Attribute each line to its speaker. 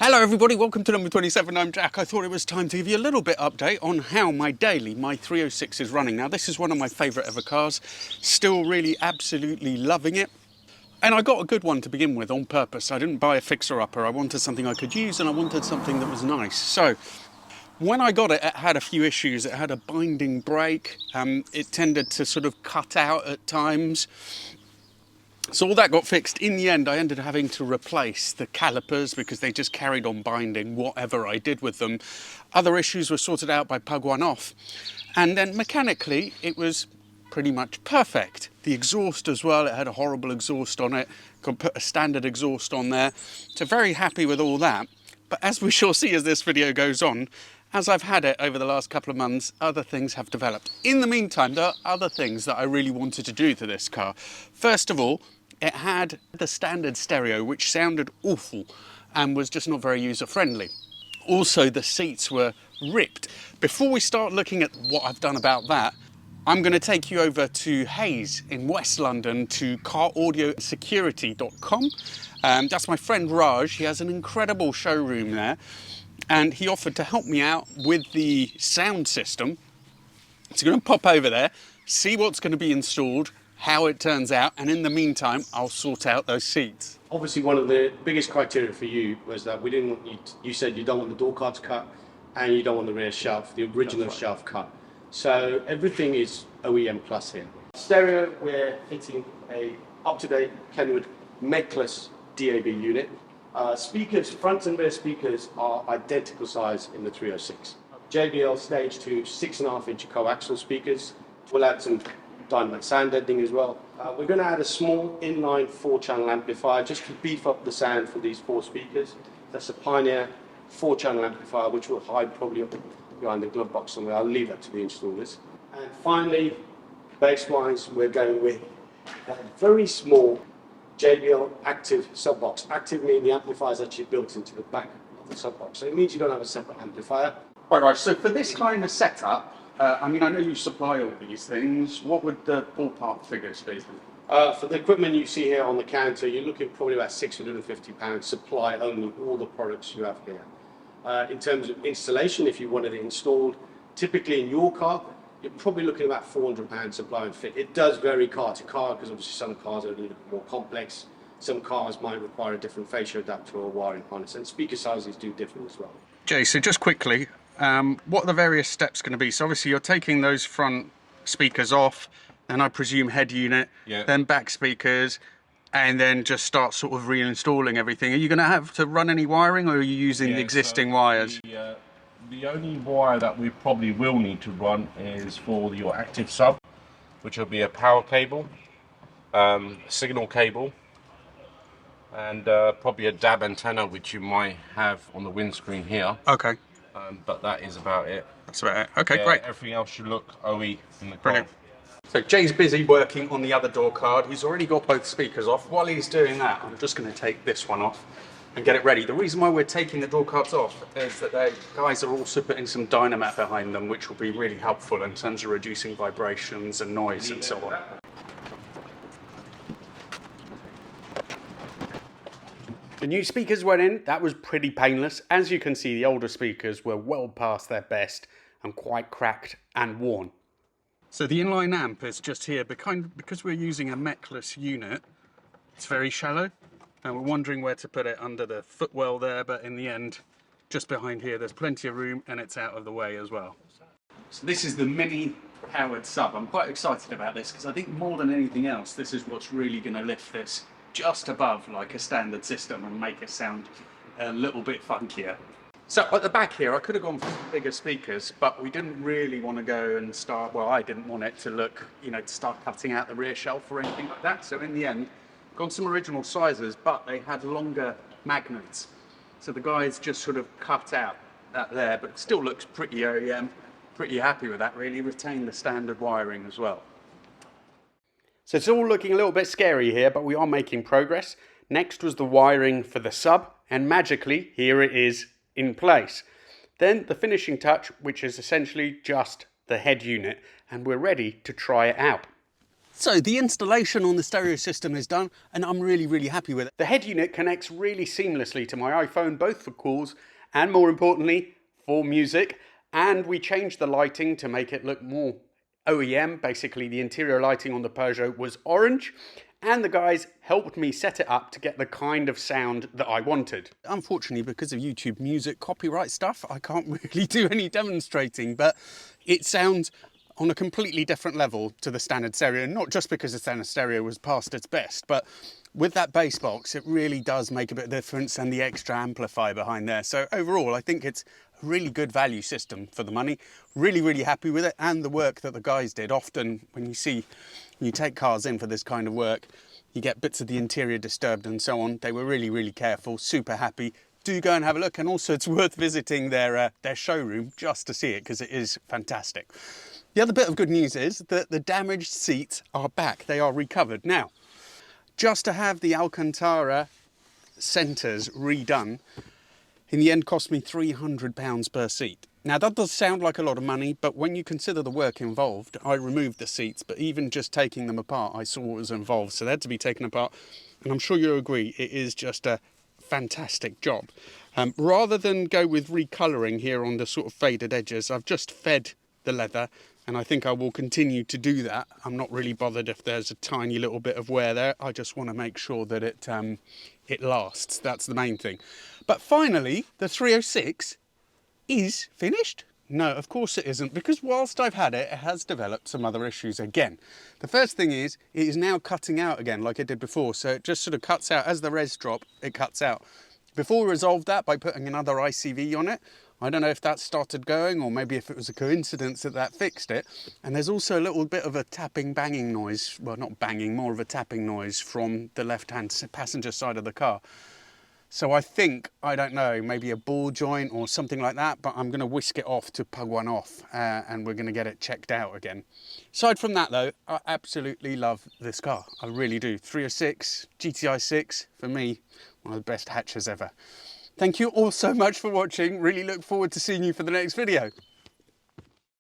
Speaker 1: Hello everybody, welcome to number 27, I'm Jack. I thought it was time to give you a little bit update on how my 306 is running. Now this is one of my favourite ever cars, still really absolutely loving it. And I got a good one to begin with on purpose. I didn't buy a fixer-upper, I wanted something I could use and I wanted something that was nice. So when I got it, it had a few issues. It had a binding brake, it tended to sort of cut out at times. So all that got fixed. In the end, I ended up having to replace the calipers because they just carried on binding whatever I did with them. Other issues were sorted out by Pug One Off. And then mechanically, it was pretty much perfect. The exhaust as well, it had a horrible exhaust on it. Could put a standard exhaust on there. So very happy with all that. But as we shall see as this video goes on, as I've had it over the last couple of months, other things have developed. In the meantime, there are other things that I really wanted to do to this car. First of all, it had the standard stereo, which sounded awful and was just not very user-friendly. Also, the seats were ripped. Before we start looking at what I've done about that, I'm going to take you over to Hayes in West London to caraudioSecurity.com. That's my friend Raj. He has an incredible showroom there, and he offered to help me out with the sound system. So I'm going to pop over there, see what's going to be installed, how it turns out, and in the meantime I'll sort out those seats.
Speaker 2: Obviously one of the biggest criteria for you was that we didn't want you said you don't want the door cards cut and you don't want the rear shelf, the original shelf cut. So everything is OEM plus here. Stereo, we're fitting a up-to-date Kenwood Medclus DAB unit. Speakers, front and rear speakers are identical size in the 306. JBL stage 2 6.5-inch coaxial speakers. We'll add some dynamic sound deadening as well. We're going to add a small inline 4-channel amplifier just to beef up the sound for these 4 speakers. That's a Pioneer 4-channel amplifier which will hide probably up behind the glove box somewhere. I'll leave that to the installers. And finally, bass-wise, we're going with a very small JBL active sub-box. Active meaning the amplifier is actually built into the back of the sub-box. So it means you don't have a separate amplifier.
Speaker 1: Right, so for this kind of setup, I mean, I know you supply all these things. What would the ballpark figures be?
Speaker 2: For the equipment you see here on the counter, you're looking probably about £650 supply only, all the products you have here. In terms of installation, if you wanted it installed, typically in your car, you're probably looking at about £400 supply and fit. It does vary car to car because obviously some cars are a little bit more complex. Some cars might require a different fascia adapter or wiring harness, and speaker sizes do differ as well.
Speaker 1: Jay, so just quickly, what are the various steps going to be? So obviously you're taking those front speakers off, and I presume head unit, then back speakers, and then just start sort of reinstalling everything. Are you going to have to run any wiring, or are you using the existing wires?
Speaker 3: The only wire that we probably will need to run is for your active sub, which will be a power cable, signal cable, and probably a DAB antenna, which you might have on the windscreen here.
Speaker 1: Okay.
Speaker 3: But that is about it.
Speaker 1: That's about it. Okay, great.
Speaker 3: Everything else should look OE in the car.
Speaker 1: Brilliant. So Jay's busy working on the other door card. He's already got both speakers off. While he's doing that, I'm just going to take this one off and get it ready. The reason why we're taking the door cards off is that the guys are also putting some dynamat behind them, which will be really helpful in terms of reducing vibrations and noise and so on. The new speakers went in. That was pretty painless. As you can see, the older speakers were well past their best and quite cracked and worn. So the inline amp is just here, because we're using a Medclus unit, it's very shallow, and we're wondering where to put it under the footwell there, but in the end, just behind here, there's plenty of room and it's out of the way as well. So this is the mini powered sub. I'm quite excited about this because I think more than anything else, this is what's really going to lift this just above like a standard system and make it sound a little bit funkier. So at the back here, I could have gone for bigger speakers, but we didn't really want to go and start, well, I didn't want it to look, you know, to start cutting out the rear shelf or anything like that. So in the end, gone some original sizes, but they had longer magnets. So the guys just sort of cut out that there, but it still looks pretty OEM. Pretty happy with that, really. Retain the standard wiring as well. So it's all looking a little bit scary here, but we are making progress. Next was the wiring for the sub, and magically, here it is in place. Then the finishing touch, which is essentially just the head unit, and we're ready to try it out. So the installation on the stereo system is done and I'm really happy with it. The head unit connects really seamlessly to my iPhone, both for calls and more importantly for music. And we changed the lighting to make it look more OEM. Basically the interior lighting on the Peugeot was orange and the guys helped me set it up to get the kind of sound that I wanted. Unfortunately, because of YouTube music copyright stuff, I can't really do any demonstrating, but it sounds on a completely different level to the standard stereo, not just because the standard stereo was past its best, but with that bass box, it really does make a bit of difference, and the extra amplifier behind there. So overall, I think it's a really good value system for the money. Really happy with it, and the work that the guys did. Often when you take cars in for this kind of work, you get bits of the interior disturbed and so on. They were really careful, super happy. Do go and have a look, and also it's worth visiting their showroom just to see it, because it is fantastic. The other bit of good news is that the damaged seats are back. They are recovered. Now, just to have the Alcantara centres redone, in the end cost me £300 per seat. Now that does sound like a lot of money, but when you consider the work involved, I removed the seats, but even just taking them apart, I saw what was involved. So they had to be taken apart, and I'm sure you'll agree, it is just a fantastic job. Rather than go with recolouring here on the sort of faded edges, I've just fed the leather, and I think I will continue to do that. I'm not really bothered if there's a tiny little bit of wear there. I just want to make sure that it lasts. That's the main thing. But finally, the 306 is finished. No, of course it isn't, because whilst I've had it, it has developed some other issues again. The first thing is, it is now cutting out again like it did before. So it just sort of cuts out as the res drop, it cuts out. Before we resolved that by putting another ICV on it, I don't know if that started going, or maybe if it was a coincidence that that fixed it. And there's also a little bit of a tapping, banging noise. Well, not banging, more of a tapping noise from the left-hand passenger side of the car. So I think, I don't know, maybe a ball joint or something like that, but I'm going to whisk it off to pug one off, and we're going to get it checked out again. Aside from that though, I absolutely love this car. I really do. 306, GTI 6, for me, one of the best hatches ever. Thank you all so much for watching. Really look forward to seeing you for the next video.